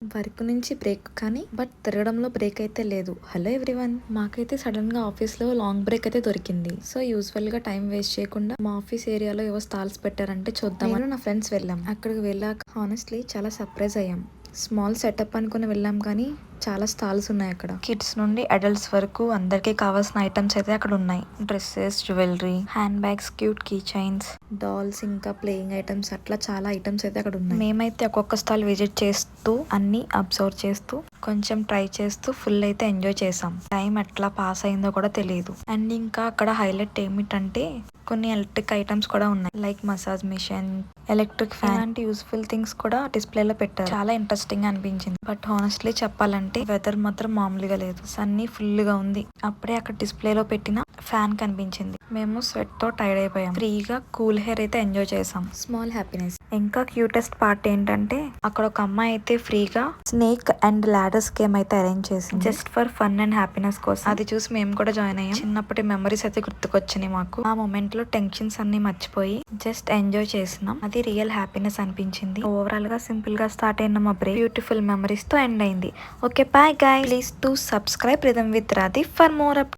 Work నుంచి break కానీ but తిరగడంలో break అయితే లేదు. హలో ఎవ్రీవన్, మాకైతే సడన్ గా ఆఫీస్ లో లాంగ్ బ్రేక్ అయితే దొరికింది. సో యూజువల్ గా టైం వేస్ట్ చేయకుండా మా ఆఫీస్ ఏరియాలో ఏవో స్టాల్స్ పెట్టారంటే చూద్దాం నేను నా ఫ్రెండ్స్ వెళ్ళాం. అక్కడికి వెళ్ళాక హానెస్ట్లీ చాలా సర్ప్రైజ్ అయ్యాం. స్మాల్ సెటప్ అనుకుని వెళ్ళాం కానీ చాలా స్టాల్స్ ఉన్నాయి అక్కడ. కిడ్స్ నుండి అడల్ట్స్ వరకు అందరికీ కావాల్సిన ఐటమ్స్ అయితే అక్కడ ఉన్నాయి. Dresses, jewellery, hand bags, cute key chains, dolls, ఇంకా ప్లేయింగ్ ఐటమ్స్, అట్లా చాలా ఐటమ్స్ అయితే అక్కడ ఉన్నాయి. మేమైతే ఒక్కొక్క స్టాల్ విజిట్ చేస్తూ అన్ని అబ్జర్వ్ చేస్తూ కొంచెం ట్రై చేస్తూ ఫుల్ అయితే ఎంజాయ్ చేసాం. టైం ఎట్లా పాస్ అయిందో కూడా తెలియదు. అండ్ ఇంకా అక్కడ హైలైట్ ఏమిటంటే కొన్ని ఎలక్ట్రిక్ ఐటమ్స్ కూడా ఉన్నాయి. Like massage machine, electric fan లాంటి యూస్ఫుల్ థింగ్స్ కూడా డిస్ప్లేలో పెట్టారు. చాలా ఇంట్రెస్టింగ్ అనిపించింది. బట్ హానెస్ట్లీ చెప్పాలంటే వెదర్ మాత్రం మామూలుగా లేదు. సన్నీ ఫుల్ గా ఉంది. అప్పుడే అక్కడ డిస్ప్లేలో పెట్టిన ఫ్యాన్ కనిపించింది. మేము స్వెట్ తో టైర్డ్ అయిపోయాం. ఫ్రీగా కూల్ హెయిర్ అయితే ఎంజాయ్ చేసాం. Small happiness. ఇంకా క్యూటెస్ట్ పార్ట్ ఏంటంటే అక్కడ ఒక అమ్మాయి అయితే ఫ్రీగా స్నేక్ అండ్ లాడర్స్ గేమ్ అయితే అరేంజ్ చేసింది. Just for fun and happiness కోసం. అది చూసి మేము కూడా జాయిన్ అయ్యాం. చిన్నప్పటి మెమరీస్ అయితే గుర్తుకొచ్చినాయి మాకు. ఆ మూమెంట్ లో టెన్షన్స్ అన్ని మర్చిపోయి జస్ట్ ఎంజాయ్ చేసినాం. అది రియల్ హ్యాపీనెస్ అనిపించింది. ఓవరాల్ గా సింపుల్ గా స్టార్ట్ అయిన మా బ్రేక్ బ్యూటిఫుల్ మెమరీస్ తో ఎండ్ అయింది. Okay, bye guys. Please to subscribe rhythm with Radhi for more up